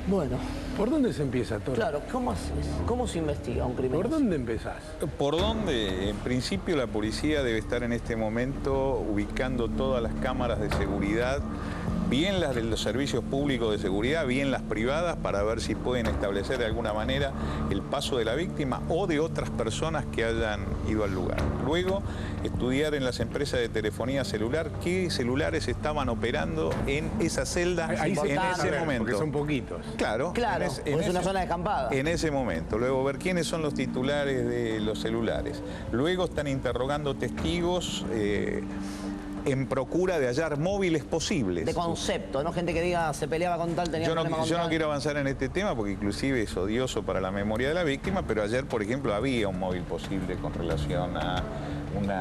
Bueno. ¿Por dónde se empieza, Toro? Claro, ¿cómo haces? ¿Cómo se investiga un crimen? ¿Por dónde empezás? ¿Por dónde? En principio la policía debe estar en este momento ubicando todas las cámaras de seguridad, bien las de los servicios públicos de seguridad, bien las privadas, para ver si pueden establecer de alguna manera el paso de la víctima o de otras personas que hayan ido al lugar. Luego, estudiar en las empresas de telefonía celular qué celulares estaban operando en esa celda Ahí en ese momento. Porque son poquitos. Claro, es una zona de acampada. En ese momento. Luego ver quiénes son los titulares de los celulares. Luego están interrogando testigos en procura de hallar móviles posibles. De concepto, ¿no? Gente que diga se peleaba con tal, tenía problema con Yo tal. no quiero avanzar en este tema porque inclusive es odioso para la memoria de la víctima, pero ayer, por ejemplo, había un móvil posible con relación a un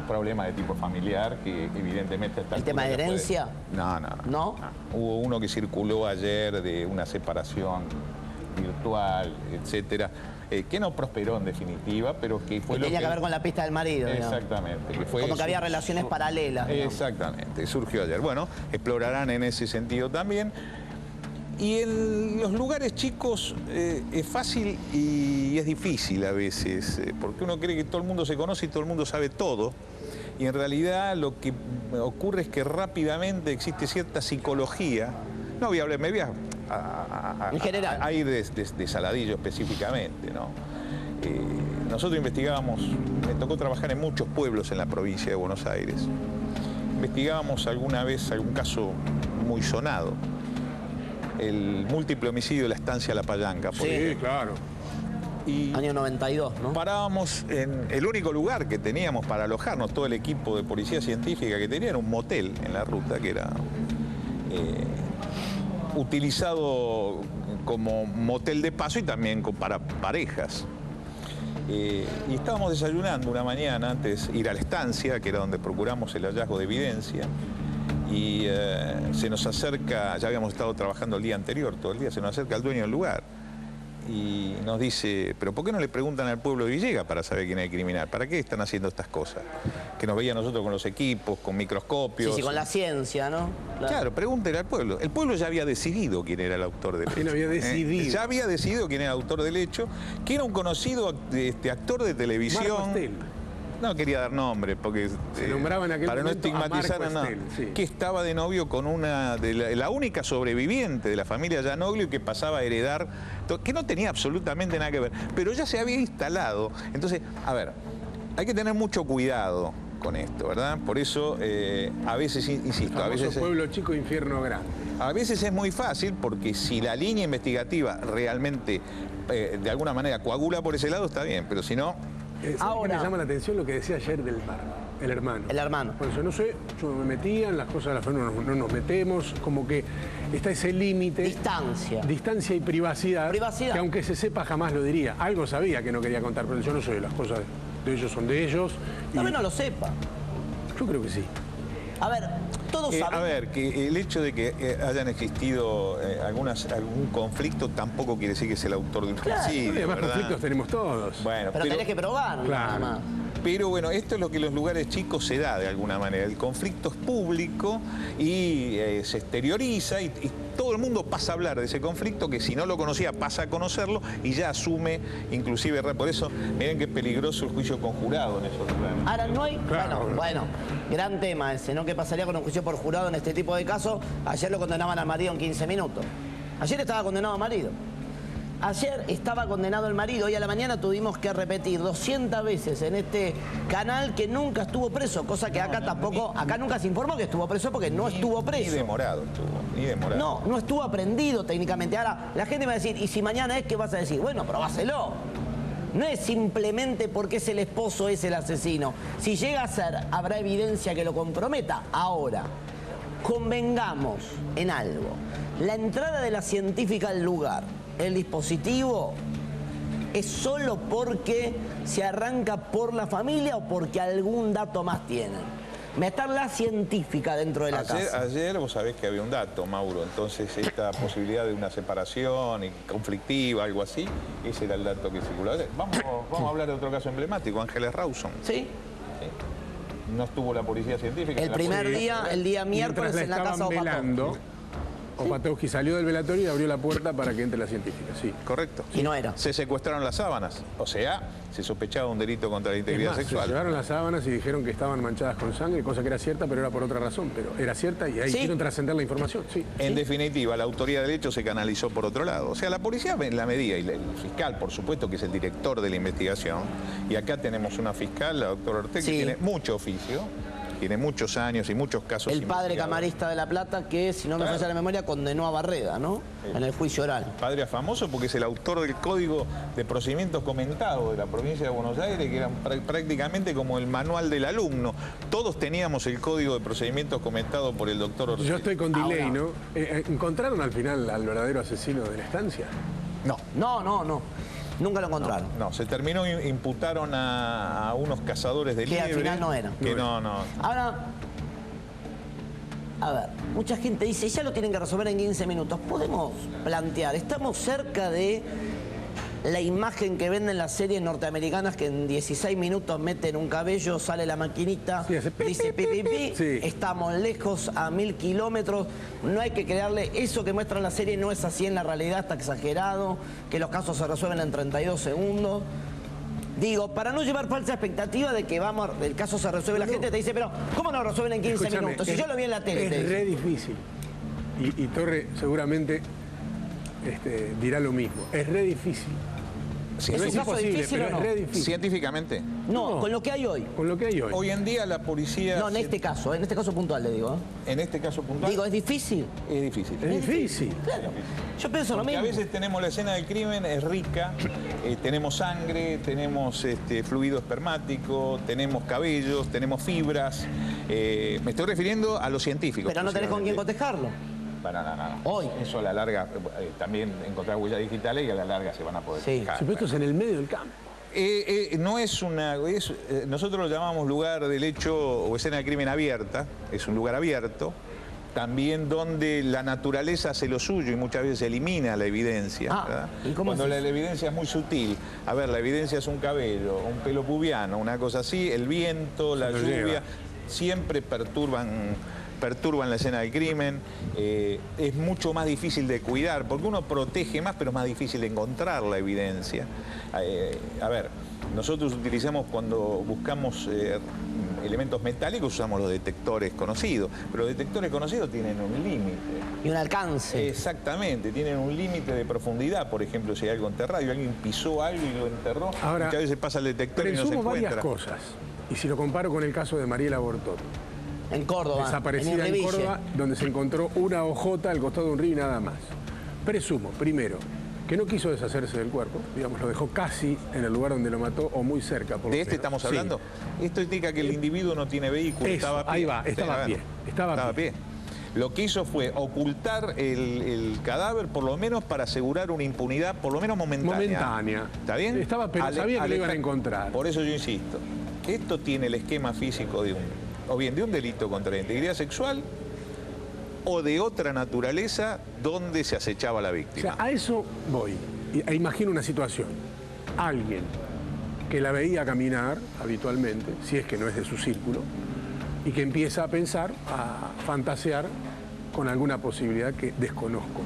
problema de tipo familiar que evidentemente está... ¿El tema de herencia? No. Hubo uno que circuló ayer de una separación virtual, etcétera, que no prosperó en definitiva, pero que fue que lo tenía que ver con la pista del marido. Exactamente. Que fue como que había relaciones paralelas. Exactamente, surgió ayer. Bueno, explorarán en ese sentido también. Y en los lugares chicos es fácil y es difícil a veces, porque uno cree que todo el mundo se conoce y todo el mundo sabe todo. Y en realidad lo que ocurre es que rápidamente existe cierta psicología. No voy a hablar, me voy en general. A ir de Saladillo específicamente, ¿no? Nosotros investigábamos, me tocó trabajar en muchos pueblos en la provincia de Buenos Aires. Investigábamos alguna vez algún caso muy sonado. El múltiple homicidio de la estancia La Palanca. Sí, claro. Y año 92, ¿no? Parábamos en el único lugar que teníamos para alojarnos, todo el equipo de policía científica que tenía, era un motel en la ruta, que era utilizado como motel de paso y también para parejas. Y estábamos desayunando una mañana antes de ir a la estancia, que era donde procuramos el hallazgo de evidencia, y se nos acerca, ya habíamos estado trabajando el día anterior, todo el día, se nos acerca el dueño del lugar y nos dice, pero ¿por qué no le preguntan al pueblo de Villegas para saber quién es el criminal? ¿Para qué están haciendo estas cosas? Que nos veían nosotros con los equipos, con microscopios. Sí, con la ciencia, ¿no? Claro, pregúntenle al pueblo. El pueblo ya había decidido quién era el autor del hecho. ¿Quién había decidido? Ya había decidido quién era el autor del hecho, que era un conocido actor de televisión. Marco Estel. No quería dar nombre, porque se nombraba en aquel para no momento estigmatizar a Marco Estel, sí. Que estaba de novio con una de la única sobreviviente de la familia Llanoglio y que pasaba a heredar, que no tenía absolutamente nada que ver, pero ya se había instalado. Entonces, a ver, hay que tener mucho cuidado con esto, ¿verdad? Por eso, a veces, insisto, a veces... pueblo chico, infierno grande. A veces es muy fácil porque si la línea investigativa realmente, de alguna manera, coagula por ese lado, está bien, pero si no... Ahora me llama la atención lo que decía ayer del el hermano. El hermano. Bueno, yo no sé, yo me metía en las cosas de la fe, no nos metemos, como que está ese límite. Distancia. Distancia y privacidad. Privacidad. Que aunque se sepa jamás lo diría. Algo sabía que no quería contar, pero yo no sé, las cosas de ellos son de ellos. Tal vez no lo sepa. Yo creo que sí. A ver, todos saben. A ver, que el hecho de que hayan existido algún conflicto tampoco quiere decir que es el autor de un homicidio. Y además ¿verdad? conflictos tenemos todos. Bueno, pero tenés que probar, claro. nada más. Pero bueno, esto es lo que en los lugares chicos se da de alguna manera. El conflicto es público y se exterioriza y todo el mundo pasa a hablar de ese conflicto, que si no lo conocía pasa a conocerlo y ya asume, inclusive, por eso miren qué peligroso el juicio con jurado en esos lugares. Ahora no hay, Claro. bueno, gran tema ese, ¿no? ¿Qué pasaría con un juicio por jurado en este tipo de casos? Ayer lo condenaban al marido en 15 minutos. Ayer estaba condenado al marido. Ayer estaba condenado el marido, hoy a la mañana tuvimos que repetir 200 veces en este canal que nunca estuvo preso, cosa que acá tampoco, acá nunca se informó que estuvo preso porque no estuvo preso. Ni demorado estuvo, ni demorado. No estuvo aprendido técnicamente. Ahora, la gente me va a decir, ¿y si mañana es qué vas a decir? Bueno, probáselo. No es simplemente porque es el esposo, es el asesino. Si llega a ser, habrá evidencia que lo comprometa. Ahora, convengamos en algo. La entrada de la científica al lugar, el dispositivo, ¿es solo porque se arranca por la familia o porque algún dato más tienen? Meter la científica dentro de la casa. Ayer vos sabés que había un dato, Mauro, entonces esta posibilidad de una separación conflictiva, algo así, ese era el dato que circuló ayer. Vamos a hablar de otro caso emblemático, Ángeles Rawson. ¿Sí? No estuvo la policía científica. El primer día, el día miércoles en la casa de Pato. Opatowski salió del velatorio y abrió la puerta para que entre la científica, sí. Correcto. Y no era. Se secuestraron las sábanas. O sea, se sospechaba un delito contra la Es integridad más, se sexual. llevaron las sábanas y dijeron que estaban manchadas con sangre, cosa que era cierta, pero era por otra razón. Pero era cierta y ahí Sí. hicieron trascender la información, sí. En definitiva, la autoría del hecho se canalizó por otro lado. O sea, la policía en la medida, y el fiscal, por supuesto, que es el director de la investigación, y acá tenemos una fiscal, la doctora Ortega, Sí. que tiene mucho oficio, tiene muchos años y muchos casos El padre investigados. camarista de La Plata que, si no me falla la memoria, condenó a Barreda, ¿no? En el juicio oral. Padre famoso porque es el autor del Código de Procedimientos Comentados de la provincia de Buenos Aires, que era prácticamente como el manual del alumno. Todos teníamos el Código de Procedimientos comentado por el doctor Ortega. Yo estoy con delay, Ahora. ¿no? ¿Encontraron al final al verdadero asesino de la estancia? No. No. Nunca lo encontraron. No, se terminó, imputaron a unos cazadores de Que liebre. al final no eran. Que no. Ahora, a ver, mucha gente dice, ya lo tienen que resolver en 15 minutos. Podemos plantear, estamos cerca de la imagen que venden las series norteamericanas que en 16 minutos meten un cabello, sale la maquinita, Sí, hace pi, dice pi, pi, pi. Sí. Estamos lejos a 1000 kilómetros. No hay que crearle, eso que muestra la serie no es así en la realidad, está exagerado, que los casos se resuelven en 32 segundos. Digo, para no llevar falsa expectativa de que el caso se resuelve, la gente te dice, pero ¿cómo no lo resuelven en 15 Escúchame, minutos? Si yo lo vi en la tele. te Es dice. re difícil. Y Torre seguramente dirá lo mismo. Es re difícil. Sí, ¿Es No un es caso imposible, difícil pero o no? es re difícil. Científicamente. No, con lo que hay hoy. Con lo que hay hoy. Hoy en día la policía... No, en este caso puntual le digo. En este caso puntual... Digo, ¿es difícil? es difícil. Es difícil. Claro. Yo pienso lo Porque a mismo. veces tenemos la escena del crimen, es rica, tenemos sangre, tenemos fluido espermático, tenemos cabellos, tenemos fibras. Me estoy refiriendo a los científicos. Pero no tenés con quién exclusivamente. cotejarlo. Para nada. Hoy. Eso a la larga, también encontrar huellas digitales y a la larga se van a poder Sí. fijar. Si esto es en el medio del campo. No es una... nosotros lo llamamos lugar del hecho o escena de crimen abierta, es un lugar abierto, también donde la naturaleza hace lo suyo y muchas veces elimina la evidencia. Ah, ¿verdad? ¿y cómo Cuando es la evidencia es muy sutil. A ver, la evidencia es un cabello, un pelo pubiano, una cosa así, el viento, la lo lluvia, lleva. siempre perturban la escena del crimen, es mucho más difícil de cuidar, porque uno protege más, pero es más difícil de encontrar la evidencia. A ver, nosotros utilizamos cuando buscamos elementos metálicos, usamos los detectores conocidos, pero los detectores conocidos tienen un límite. Y un alcance. Exactamente, tienen un límite de profundidad, por ejemplo, si hay algo enterrado y alguien pisó algo y lo enterró, Ahora, muchas veces pasa el detector y no se presumo varias encuentra. cosas. Y si lo comparo con el caso de Mariela Bortot, En Córdoba. desaparecida en Irreville. Córdoba, donde se encontró una hojota al costado de un río y nada más. Presumo, primero, que no quiso deshacerse del cuerpo, digamos, lo dejó casi en el lugar donde lo mató o muy cerca. Por lo ¿De este menos. estamos Sí. hablando? Esto indica que el individuo no tiene vehículo, Eso, estaba a pie. ahí va, estaba a pie, estaba a pie. Lo que hizo fue ocultar el cadáver, por lo menos para asegurar una impunidad, por lo menos momentánea. Momentánea. ¿Está bien? Estaba, pero sabía que lo iban a encontrar. Por eso yo insisto, esto tiene el esquema físico de o bien de un delito contra la integridad sexual o de otra naturaleza donde se acechaba a la O víctima. sea, a eso voy. E imagino una situación. Alguien que la veía caminar habitualmente, si es que no es de su círculo, y que empieza a pensar, a fantasear con alguna posibilidad que desconozco,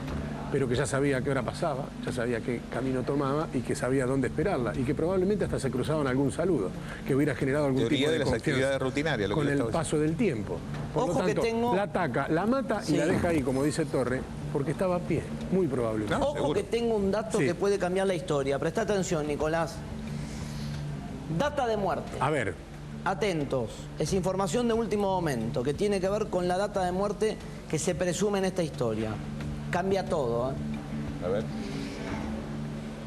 pero que ya sabía qué hora pasaba, ya sabía qué camino tomaba y que sabía dónde esperarla, y que probablemente hasta se cruzaban algún saludo, que hubiera generado algún Teoría tipo de de las confianza actividades rutinarias, lo que con le el estaba paso del tiempo. Por Ojo lo que tanto, tengo- la ataca, la mata Sí. y la deja ahí, como dice Torre, porque estaba a pie, muy probablemente. ¿No? Ojo seguro. que tengo un dato Sí. que puede cambiar la historia. Presta atención, Nicolás. Data de muerte. A ver, Atentos. Es información de último momento que tiene que ver con la data de muerte que se presume en esta historia. Cambia todo, ¿eh? A ver.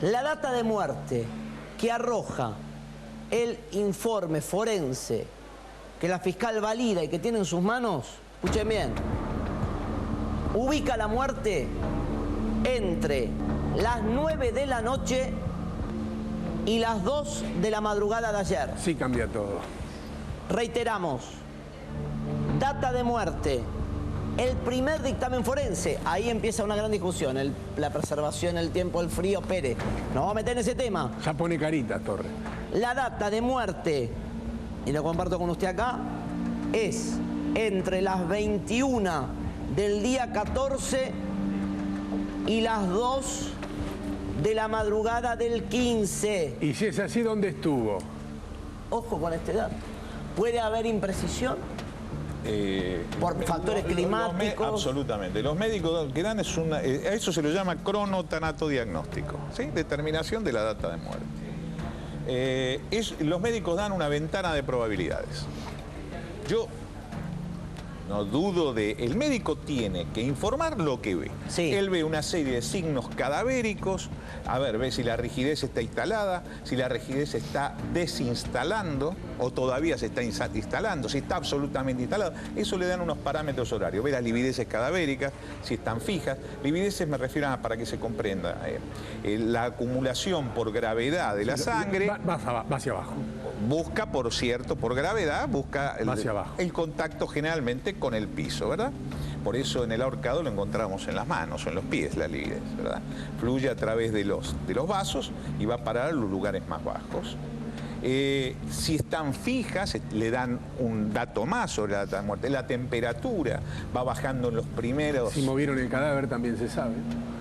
La data de muerte que arroja el informe forense que la fiscal valida y que tiene en sus manos, escuchen bien, ubica la muerte entre las 9 de la noche y las 2 de la madrugada de ayer. sí cambia todo. Reiteramos, data de muerte, el primer dictamen forense, ahí empieza una gran discusión, la preservación, el tiempo, el frío, Pérez, nos vamos a meter en ese tema. Ya pone carita, Torre. La data de muerte, y lo comparto con usted acá, es entre las 21 del día 14 y las 2 de la madrugada del 15. Y si es así, ¿dónde estuvo? Ojo con este dato. ¿Puede haber imprecisión? Por factores climáticos. Absolutamente. Los médicos que dan a eso se lo llama cronotanatodiagnóstico, ¿sí? Determinación de la data de muerte. Los médicos dan una ventana de probabilidades. Yo no dudo de... El médico tiene que informar lo que ve. Sí. Él ve una serie de signos cadavéricos, a ver, ve si la rigidez está instalada, si la rigidez se está desinstalando o todavía se está instalando, si está absolutamente instalado. Eso le dan unos parámetros horarios. Ve las livideces cadavéricas, si están fijas. Livideces me refiero a, para que se comprenda, la acumulación por gravedad de la sangre. Va hacia abajo. Busca, por cierto, por gravedad, busca el contacto generalmente con el piso, ¿verdad? Por eso en el ahorcado lo encontramos en las manos o en los pies, la lividez, ¿verdad? Fluye a través de los vasos y va a parar a los lugares más bajos. Si están fijas, le dan un dato más sobre la data de muerte. La temperatura va bajando en los primeros... Si movieron el cadáver también se sabe.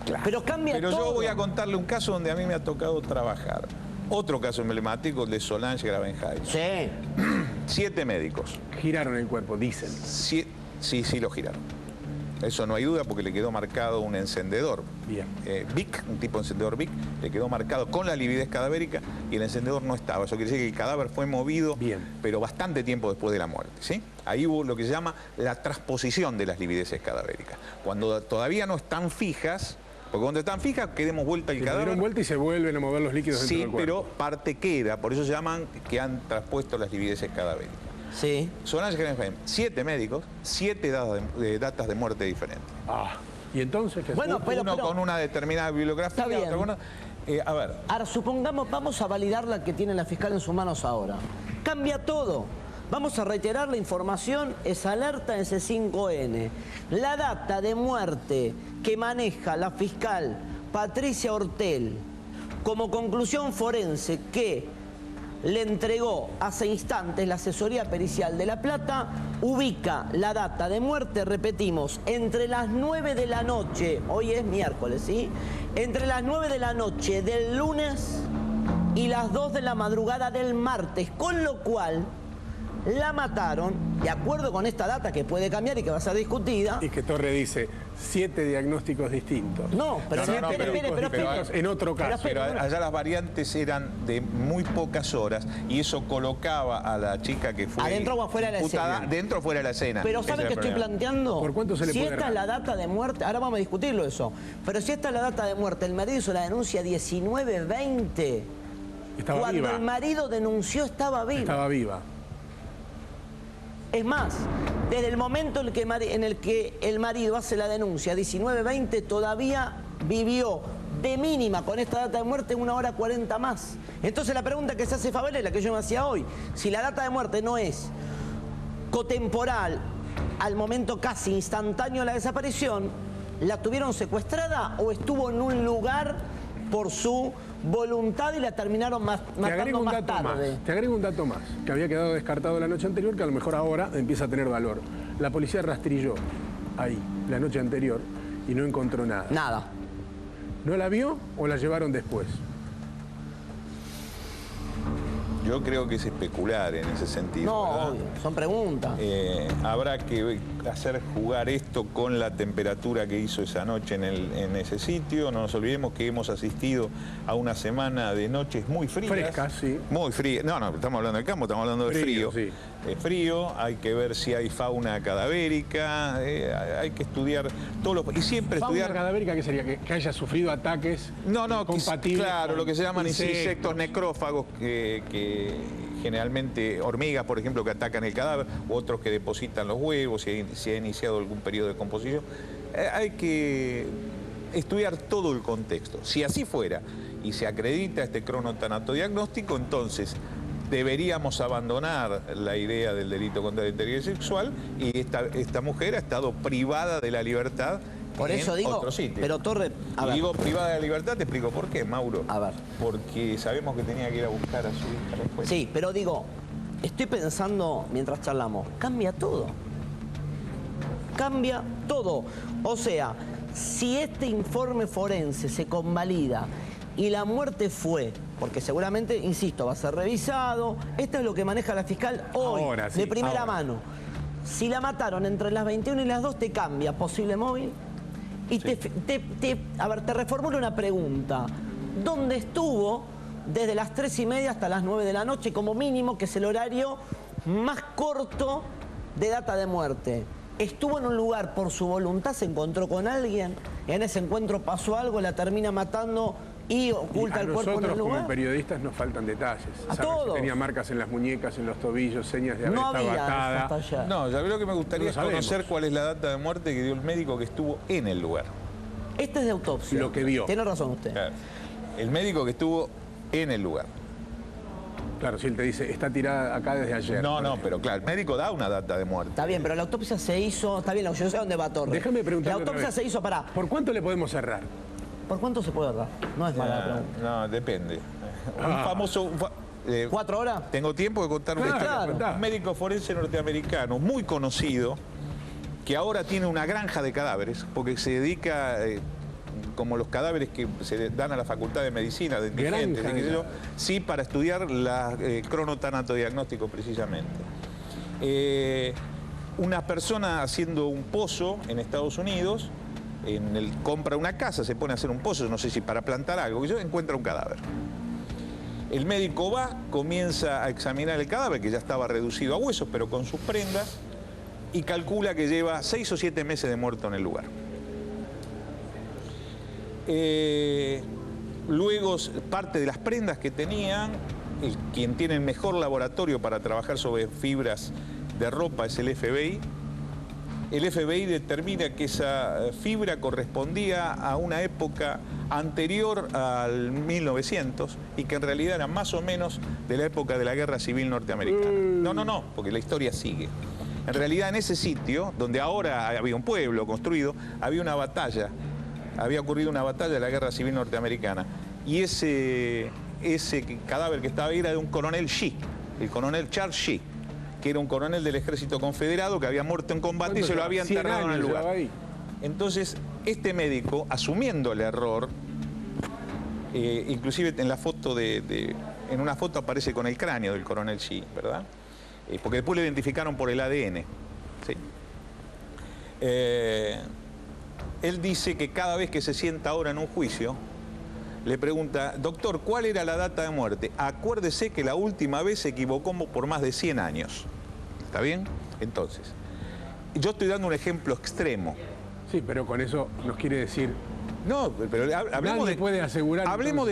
Claro. Pero cambia todo. Yo voy a contarle un caso donde a mí me ha tocado trabajar. Otro caso emblemático, el de Solange Gravenheim. Sí. 7 médicos. Giraron el cuerpo, dicen. Sí, lo giraron. Eso no hay duda porque le quedó marcado un encendedor. Bien. Bic, un tipo de encendedor Bic, le quedó marcado con la lividez cadavérica y el encendedor no estaba. Eso quiere decir que el cadáver fue movido, pero bastante tiempo después de la muerte, ¿sí? Ahí hubo lo que se llama la transposición de las livideces cadavéricas. Cuando todavía no están fijas, porque cuando están fijas, que demos vuelta el cadáver. Se dieron vuelta y se vuelven a mover los líquidos dentro del cuerpo. Sí, pero parte queda, por eso se llaman que han transpuesto las livideces cadavéricas. Sí. Solange Gravenheim, 7 médicos, 7 datas de muerte diferentes. ¿Y entonces qué? Bueno, Uno con una determinada bibliografía, está bien. otro con una... a ver. Ahora, supongamos, vamos a validar la que tiene la fiscal en sus manos ahora. Cambia todo. Vamos a reiterar la información, es alerta en C5N. La data de muerte que maneja la fiscal Patricia Ortel como conclusión forense que le entregó hace instantes la asesoría pericial de La Plata, ubica la data de muerte, repetimos, entre las 9 de la noche, hoy es miércoles, ¿sí? Entre las 9 de la noche del lunes y las 2 de la madrugada del martes, con lo cual la mataron, de acuerdo con esta data que puede cambiar y que va a ser discutida. Y que Torre dice 7 diagnósticos distintos. No, pero en otro caso. Pero allá las variantes eran de muy pocas horas y eso colocaba a la chica que fue adentro o afuera de la escena. Dentro o fuera de la escena. Pero ¿saben qué estoy planteando? ¿Por cuánto se le puede esta es la data de muerte, ahora vamos a discutirlo eso, pero si esta es la data de muerte, el marido hizo la denuncia 19-20. Estaba cuando viva. El marido denunció estaba viva. Estaba viva. Es más, desde el momento en el que el marido hace la denuncia, 19-20, todavía vivió de mínima con esta data de muerte 1 hora 40 más. Entonces la pregunta que se hace Fabel es la que yo me hacía hoy. Si la data de muerte no es cotemporal al momento casi instantáneo de la desaparición, ¿la tuvieron secuestrada o estuvo en un lugar por su voluntad y la terminaron matando más tarde? Te agrego un dato más, que había quedado descartado la noche anterior, que a lo mejor ahora empieza a tener valor. La policía rastrilló ahí, la noche anterior, y no encontró nada. Nada. ¿No la vio o la llevaron después? Yo creo que es especular en ese sentido. No, ¿verdad? obvio, son preguntas. Habrá que hacer jugar esto con la temperatura que hizo esa noche en ese sitio. No nos olvidemos que hemos asistido a una semana de noches muy frías. Frescas, sí. Muy frías. No, estamos hablando del campo, estamos hablando de frío. Sí. Es frío, hay que ver si hay fauna cadavérica, hay que estudiar todos los... Y siempre ¿Fauna estudiar... cadavérica qué sería? ¿Que haya sufrido ataques compatibles? Claro, lo que se llaman insectos. insectos necrófagos que generalmente hormigas, por ejemplo, que atacan el cadáver, u otros que depositan los huevos, si ha iniciado algún periodo de composición. Hay que estudiar todo el contexto. Si así fuera y se acredita este cronotanatodiagnóstico, entonces deberíamos abandonar la idea del delito contra la integridad sexual y esta mujer ha estado privada de la libertad. Por eso digo, otro sitio. pero Torre, a ver. Digo privada de la libertad, te explico por qué, Mauro. A ver. Porque sabemos que tenía que ir a buscar a su hija después. Sí, pero digo, estoy pensando mientras charlamos, cambia todo. Cambia todo. O sea, Si este informe forense se convalida y la muerte fue, porque seguramente, insisto, va a ser revisado, esto es lo que maneja la fiscal hoy, Ahora, sí, de primera ahora. mano. Si la mataron entre las 21 y las 2, te cambia posible móvil. Y a ver, te reformulo una pregunta. ¿Dónde estuvo desde las 3:30 hasta las 9 de la noche, como mínimo, que es el horario más corto de data de muerte? ¿Estuvo en un lugar por su voluntad? ¿Se encontró con alguien? ¿En ese encuentro pasó algo? ¿La termina matando y oculta el cuerpo en el nosotros lugar? como periodistas nos faltan detalles. A Saben todos. si tenía marcas en las muñecas, en los tobillos, señas de haber No estado había atada. hasta ayer. No, yo creo que me gustaría No lo sabemos. conocer cuál es la data de muerte que dio el médico que estuvo en el lugar. Este es de autopsia. Lo que vio. Tiene razón usted. Claro. El médico que estuvo en el lugar. Claro, si él te dice, está tirada acá desde ayer. No, no, pero claro, el médico da una data de muerte. Está bien, pero la autopsia se hizo... Está bien, yo sé dónde va Torres. Déjame preguntarle La otra autopsia vez. se hizo, pará. ¿Por cuánto le podemos cerrar? ¿Por cuánto se puede dar? No es mala la pregunta. No, depende. Un famoso... 4 horas. Tengo tiempo de contar una Claro, historia. contá. Un médico forense norteamericano muy conocido que ahora tiene una granja de cadáveres porque se dedica, como los cadáveres que se dan a la Facultad de Medicina, de indigentes, Granja qué de sé yo, cadáveres. sí, para estudiar la cronotanatodiagnóstico precisamente. Una persona haciendo un pozo en Estados Unidos, compra una casa, se pone a hacer un pozo, no sé si para plantar algo, y yo encuentra un cadáver. El médico va, comienza a examinar el cadáver, que ya estaba reducido a huesos, pero con sus prendas, y calcula que lleva 6 o 7 meses de muerto en el lugar. Luego, parte de las prendas que tenían, quien tiene el mejor laboratorio para trabajar sobre fibras de ropa es el FBI. El FBI determina que esa fibra correspondía a una época anterior al 1900 y que en realidad era más o menos de la época de la Guerra Civil Norteamericana. No, porque la historia sigue. En realidad en ese sitio, donde ahora había un pueblo construido, había una batalla, había ocurrido una batalla de la Guerra Civil Norteamericana y ese cadáver que estaba ahí era de un coronel Shee, el coronel Charles Shee, que era un coronel del ejército confederado que había muerto en combate y se lo había enterrado en el lugar. Ahí. Entonces, este médico, asumiendo el error, inclusive en la foto en una foto aparece con el cráneo del coronel Shee, ¿verdad? Porque después lo identificaron por el ADN. ¿Sí? Él dice que cada vez que se sienta ahora en un juicio, le pregunta, doctor, ¿cuál era la data de muerte? Acuérdese que la última vez se equivocó por más de 100 años. ¿Está bien? Entonces, yo estoy dando un ejemplo extremo. Sí, pero con eso nos quiere decir... No, pero hablemos Nadie puede asegurar, hablemos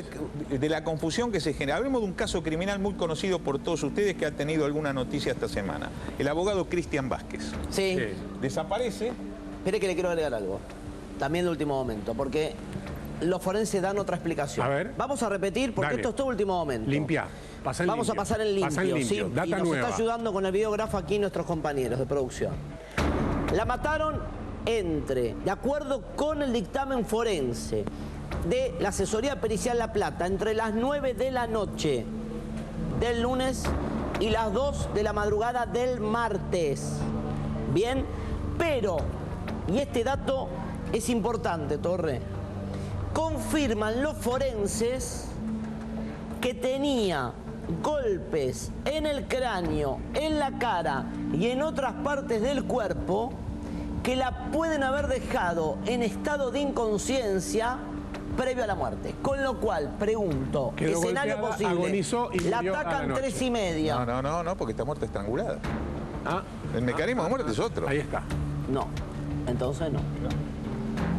de la confusión que se genera. Hablemos de un caso criminal muy conocido por todos ustedes que ha tenido alguna noticia esta semana. El abogado Cristian Vázquez. Sí. Sí. Desaparece. Espere que le quiero agregar algo. También de último momento, porque los forenses dan otra explicación. A ver. Vamos a repetir, porque Dale. esto es todo último momento. Limpia. Pasa en Vamos limpio. a pasar en Pasa limpio, en limpio. sí. Data Y nos nueva. está ayudando con el videógrafo aquí nuestros compañeros de producción. La mataron de acuerdo con el dictamen forense de la asesoría pericial La Plata, entre las 9 de la noche del lunes y las 2 de la madrugada del martes. Bien, pero, y este dato es importante, Torre, confirman los forenses que tenía golpes en el cráneo, en la cara y en otras partes del cuerpo que la pueden haber dejado en estado de inconsciencia previo a la muerte. Con lo cual, pregunto, Quedó escenario golpeada, posible, agonizó y la murió a la atacan noche. 3:30. No, porque está muerta estrangulada. Ah, El mecanismo de muerte es otro. ahí está. No, entonces no.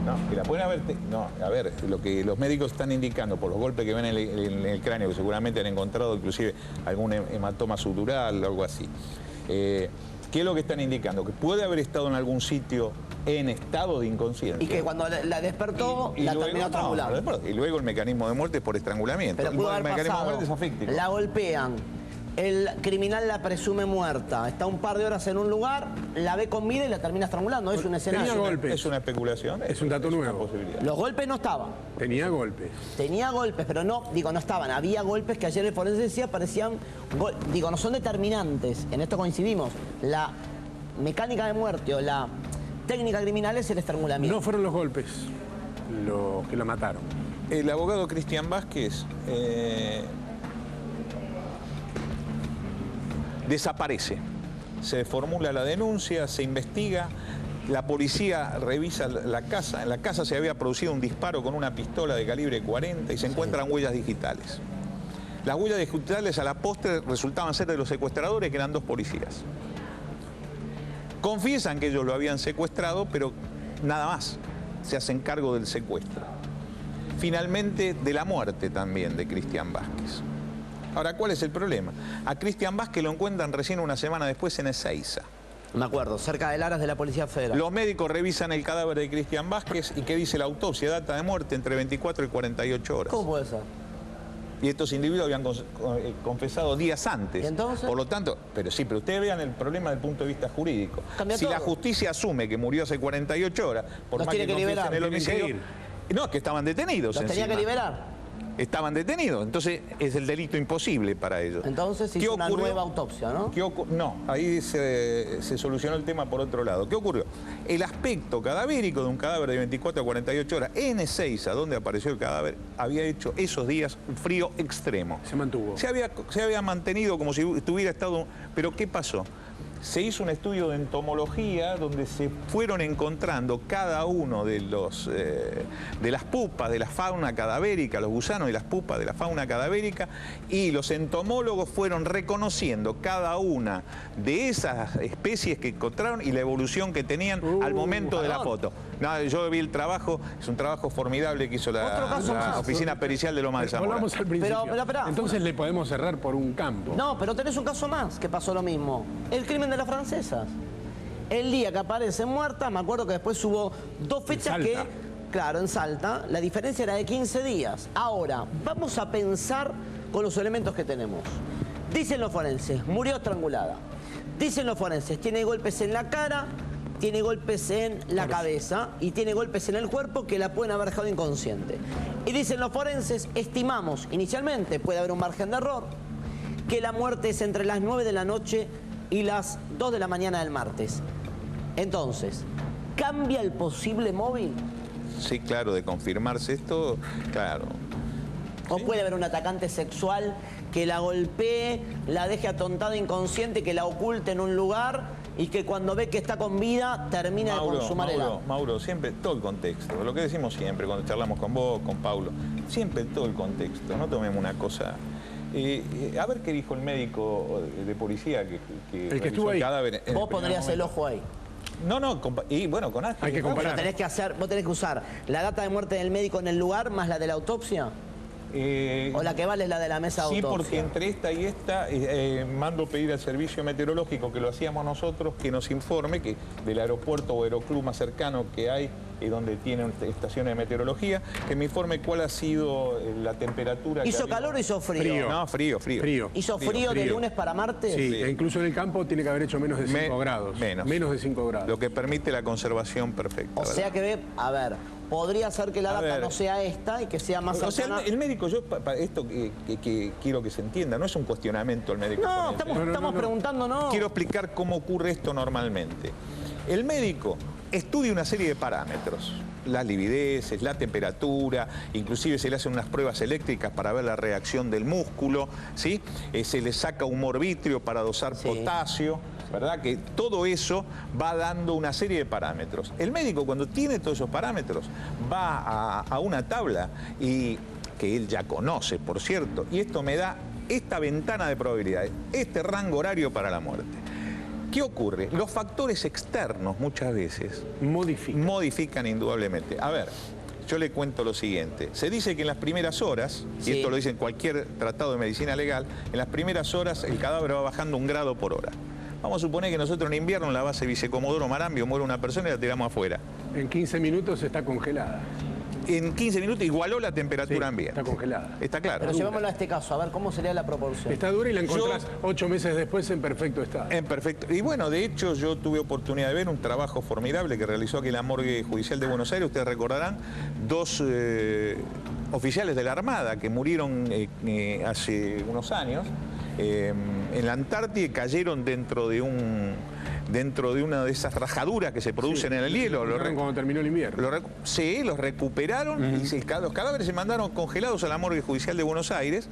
No, que la pueden haber... No, a ver, lo que los médicos están indicando por los golpes que ven en el cráneo, que seguramente han encontrado inclusive algún hematoma sutural o algo así. ¿Qué es lo que están indicando? Que puede haber estado en algún sitio en estado de inconsciencia. Y que cuando la despertó, la luego- terminó estrangulando. no, y luego el mecanismo de muerte es por estrangulamiento. Pero pudo el haber mecanismo pasado. de muerte es afíctico. La golpean. El criminal la presume muerta. Está un par de horas en un lugar, la ve con vida y la termina estrangulando. Es un escenario. Tenía golpes. Es una especulación. Es un dato una nuevo. posibilidad. Los golpes no estaban. Tenía golpes. Tenía golpes, pero no estaban. Había golpes que ayer el forense decía parecían... no son determinantes. En esto coincidimos. La mecánica de muerte o la técnica criminal es el estrangulamiento. No fueron los golpes los que lo mataron. El abogado Cristian Vázquez desaparece. Se formula la denuncia, se investiga, la policía revisa la casa. En la casa se había producido un disparo con una pistola de calibre 40 y se encuentran huellas digitales. Las huellas digitales a la postre resultaban ser de los secuestradores, que eran 2 policías. Confiesan que ellos lo habían secuestrado, pero nada más. Se hacen cargo del secuestro. Finalmente, de la muerte también de Cristian Vázquez. Ahora, ¿cuál es el problema? A Cristian Vázquez lo encuentran recién una semana después en Ezeiza. Me acuerdo, cerca de Laras de la Policía Federal. Los médicos revisan el cadáver de Cristian Vázquez y ¿qué dice la autopsia? Data de muerte entre 24 y 48 horas. ¿Cómo puede ser? Y estos individuos habían confesado días antes. ¿Y entonces? Por lo tanto, pero ustedes vean el problema desde el punto de vista jurídico. Cambia Si todo. la justicia asume que murió hace 48 horas, por Los más tiene que confiesen liberar. el Tienen que homicidio... No, es que estaban detenidos. Los tenía que encima. liberar. Estaban detenidos, entonces es el delito imposible para ellos. Entonces se ¿Qué hizo una ocurrió? nueva autopsia, ¿no? No, ahí se solucionó el tema por otro lado. ¿Qué ocurrió? El aspecto cadavérico de un cadáver de 24 a 48 horas en Ezeiza, donde apareció el cadáver, había hecho esos días un frío extremo. Se mantuvo. Se había mantenido como si tuviera estado... Pero ¿qué pasó? Se hizo un estudio de entomología donde se fueron encontrando cada uno de las pupas de la fauna cadavérica, los gusanos y las pupas de la fauna cadavérica, y los entomólogos fueron reconociendo cada una de esas especies que encontraron y la evolución que tenían al momento de la foto. No, yo vi el trabajo, es un trabajo formidable que hizo Otro caso la más. Oficina Pericial de Loma de Zamora. Volvamos al principio. Pero, esperá. Entonces le podemos cerrar por un campo. No, pero tenés un caso más que pasó lo mismo. El crimen de las francesas. El día que aparece muerta, me acuerdo que después hubo 2 fechas que... Salta. Claro, en Salta, la diferencia era de 15 días. Ahora, vamos a pensar con los elementos que tenemos. Dicen los forenses, murió estrangulada. Dicen los forenses, tiene golpes en la cara, tiene golpes en la cabeza y tiene golpes en el cuerpo que la pueden haber dejado inconsciente. Y dicen los forenses, estimamos inicialmente, puede haber un margen de error, que la muerte es entre las 9 de la noche y las 2 de la mañana del martes. Entonces, ¿cambia el posible móvil? Sí, claro, de confirmarse esto, claro. ¿O puede haber un atacante sexual que la golpee, la deje atontada inconsciente, que la oculte en un lugar y que cuando ve que está con vida termina de consumar el acto? Mauro, siempre todo el contexto, lo que decimos siempre cuando charlamos con vos, con Paulo, siempre todo el contexto, no tomemos una cosa... a ver qué dijo el médico de policía que El que estuvo ahí. el cadáver. En Vos el primer pondrías el momento. ojo ahí. No, y bueno, con Ángel. Hay que comparar. Pero vos tenés que usar la data de muerte del médico en el lugar más la de la autopsia. ¿O la que vale es la de la mesa de Sí, autopsia? porque entre esta y esta mando pedir al servicio meteorológico, que lo hacíamos nosotros, que nos informe que del aeropuerto o aeroclub más cercano que hay, donde tienen estaciones de meteorología, que me informe cuál ha sido la temperatura. ¿Hizo que ha habido. calor o hizo frío? Frío. No, frío. ¿Hizo frío de frío. lunes para martes? Sí, e incluso en el campo tiene que haber hecho menos de 5 grados. Menos de 5 grados. Lo que permite la conservación perfecta. O sea que, a ver, podría ser que la A data ver. no sea esta y que sea más O sea, cercana. el médico, esto que quiero que se entienda, no es un cuestionamiento al médico. No, forense. estamos preguntándonos. Quiero explicar cómo ocurre esto normalmente. El médico estudia una serie de parámetros, las livideces, la temperatura, inclusive se le hacen unas pruebas eléctricas para ver la reacción del músculo, ¿sí? Se le saca humor vítreo para dosar Sí. potasio, ¿verdad? Que todo eso va dando una serie de parámetros. El médico, cuando tiene todos esos parámetros, va a una tabla y que él ya conoce, por cierto, y esto me da esta ventana de probabilidades, este rango horario para la muerte. ¿Qué ocurre? Los factores externos muchas veces modifican indudablemente. A ver, yo le cuento lo siguiente. Se dice que en las primeras horas, y Sí. esto lo dice en cualquier tratado de medicina legal, en las primeras horas el cadáver va bajando 1 grado por hora. Vamos a suponer que nosotros en invierno en la base Vicecomodoro Marambio muere una persona y la tiramos afuera. En 15 minutos está congelada. En 15 minutos igualó la temperatura Sí, ambiente. está congelada. Está claro. Pero llevémoslo a este caso, a ver cómo sería la proporción. Está dura y la encontrás 8 meses después en perfecto estado. En perfecto. Y bueno, de hecho yo tuve oportunidad de ver un trabajo formidable que realizó aquí la Morgue Judicial de Buenos Aires. Ustedes recordarán 2 oficiales de la Armada que murieron hace unos años en la Antártida y cayeron dentro de dentro de una de esas rajaduras que se producen en el hielo. Cuando terminó el invierno. Sí, los recuperaron y los cadáveres se mandaron congelados a la morgue judicial de Buenos Aires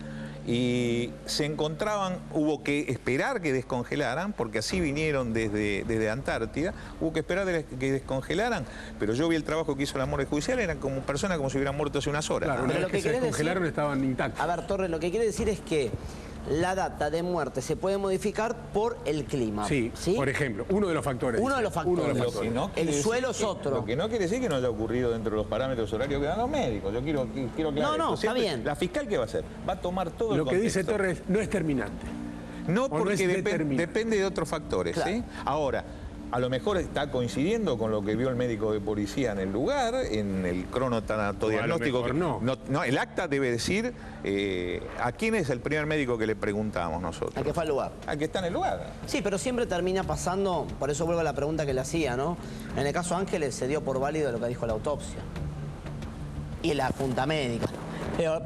y se encontraban, hubo que esperar que descongelaran, porque así vinieron desde Antártida, hubo que esperar que descongelaran, pero yo vi el trabajo que hizo la morgue judicial, eran como personas como si hubieran muerto hace unas horas. Claro, pero lo que se descongelaron estaban intactos. A ver, Torres, lo que quiere decir es que la data de muerte se puede modificar por el clima. Sí, por ejemplo, uno de los factores. Uno de los factores. El suelo es otro. Lo que no quiere decir que no haya ocurrido dentro de los parámetros horarios que dan los médicos. Yo quiero aclarar No, esto. está bien. La fiscal, ¿qué va a hacer? Va a tomar todo el contexto. Lo que dice Torres no es terminante. No, porque no depende de otros factores. Claro. ¿Sí? Ahora, a lo mejor está coincidiendo con lo que vio el médico de policía en el lugar, en el cronotanatodiagnóstico. No, el acta debe decir a quién es el primer médico que le preguntamos nosotros. ¿A qué fue al lugar? A que está en el lugar. Sí, pero siempre termina pasando, por eso vuelvo a la pregunta que le hacía, ¿no? En el caso Ángeles se dio por válido lo que dijo la autopsia. Y la junta médica.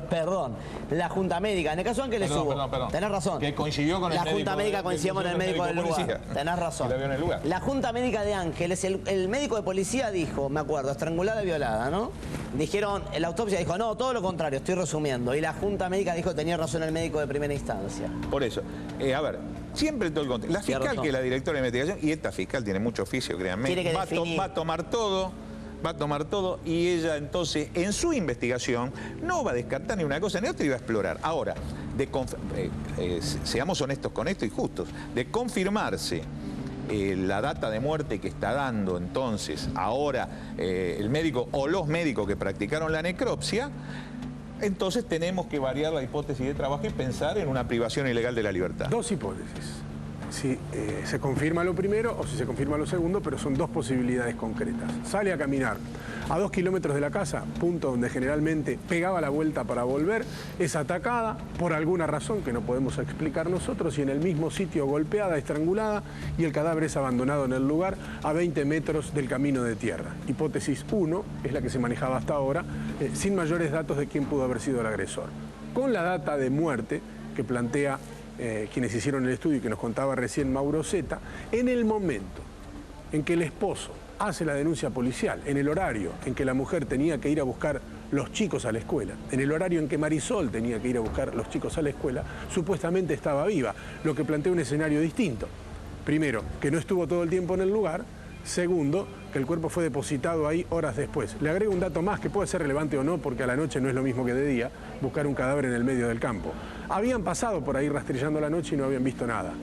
Perdón, la junta médica. En el caso Ángeles hubo. Perdón. Tenés razón. Que coincidió con el la médico. Junta médica coincidió con el médico del lugar. Tenés razón. La vio en el lugar. La junta médica de Ángeles, el médico de policía dijo, me acuerdo, estrangulada y violada, ¿no? Dijeron, la autopsia dijo, no, todo lo contrario, estoy resumiendo. Y la junta médica dijo que tenía razón el médico de primera instancia. Por eso, a ver, siempre todo el contexto. La fiscal, que es la directora de investigación, y esta fiscal tiene mucho oficio, créanme, va a tomar todo y ella entonces en su investigación no va a descartar ni una cosa ni otra y va a explorar. Ahora, seamos honestos con esto y justos, de confirmarse la data de muerte que está dando entonces ahora el médico o los médicos que practicaron la necropsia, entonces tenemos que variar la hipótesis de trabajo y pensar en una privación ilegal de la libertad. Dos hipótesis. Si se confirma lo primero o si se confirma lo segundo, pero son dos posibilidades concretas. Sale a caminar a 2 kilómetros de la casa, punto donde generalmente pegaba la vuelta para volver, es atacada por alguna razón que no podemos explicar nosotros y en el mismo sitio golpeada, estrangulada y el cadáver es abandonado en el lugar a 20 metros del camino de tierra. Hipótesis 1 es la que se manejaba hasta ahora, sin mayores datos de quién pudo haber sido el agresor. Con la data de muerte que plantea quienes hicieron el estudio y que nos contaba recién Mauro Zeta, en el momento en que el esposo hace la denuncia policial, en el horario en que la mujer tenía que ir a buscar los chicos a la escuela, en el horario en que Marisol tenía que ir a buscar los chicos a la escuela, supuestamente estaba viva, lo que plantea un escenario distinto. Primero, que no estuvo todo el tiempo en el lugar. Segundo, que el cuerpo fue depositado ahí horas después. Le agrego un dato más que puede ser relevante o no, porque a la noche no es lo mismo que de día, buscar un cadáver en el medio del campo. Habían pasado por ahí rastrillando la noche y no habían visto nada.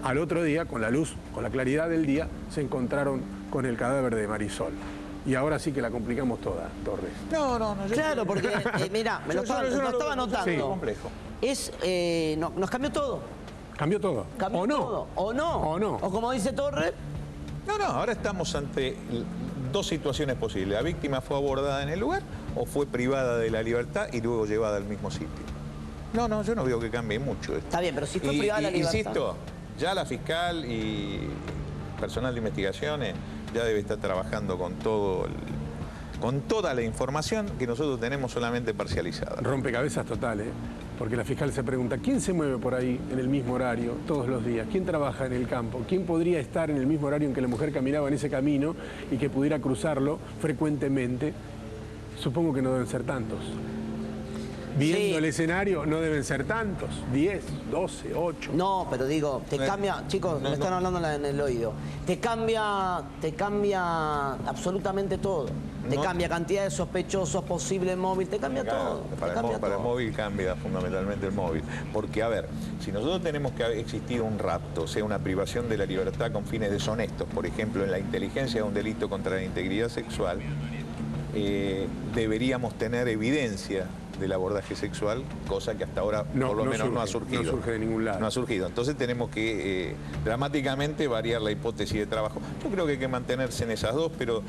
Al otro día, con la luz, con la claridad del día, se encontraron con el cadáver de Marisol. Y ahora sí que la complicamos toda, Torres. No. Claro, porque, mirá, lo estaba notando. Sí. Complejo. Nos cambió todo. ¿Cambió todo? ¿Cambió ¿O no? todo? ¿O no? ¿O no? O como dice Torres... No, ahora estamos ante dos situaciones posibles. La víctima fue abordada en el lugar o fue privada de la libertad y luego llevada al mismo sitio. No, yo no veo que cambie mucho esto. Está bien, pero si fue privada de la libertad... Insisto, ya la fiscal y personal de investigaciones ya debe estar trabajando con toda la información que nosotros tenemos solamente parcializada. Rompecabezas total, porque la fiscal se pregunta, ¿quién se mueve por ahí en el mismo horario todos los días? ¿Quién trabaja en el campo? ¿Quién podría estar en el mismo horario en que la mujer caminaba en ese camino y que pudiera cruzarlo frecuentemente? Supongo que no deben ser tantos. Viendo el escenario, no deben ser tantos. 10, 12, 8. No, pero digo, te cambia, chicos, me están hablando en el oído. Te cambia absolutamente todo. Te cambia cantidad de sospechosos, posible móvil, te cambia todo. Para el móvil cambia fundamentalmente el móvil. Porque, a ver, si nosotros tenemos que existir un rapto, o sea, una privación de la libertad con fines deshonestos, por ejemplo, en la inteligencia de un delito contra la integridad sexual, deberíamos tener evidencia del abordaje sexual, cosa que hasta ahora por lo menos no ha surgido. No surge de ningún lado. No ha surgido. Entonces tenemos que dramáticamente variar la hipótesis de trabajo. Yo creo que hay que mantenerse en esas dos, pero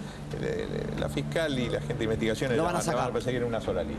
la fiscal y la gente de investigaciones lo van van a a perseguir en una sola línea.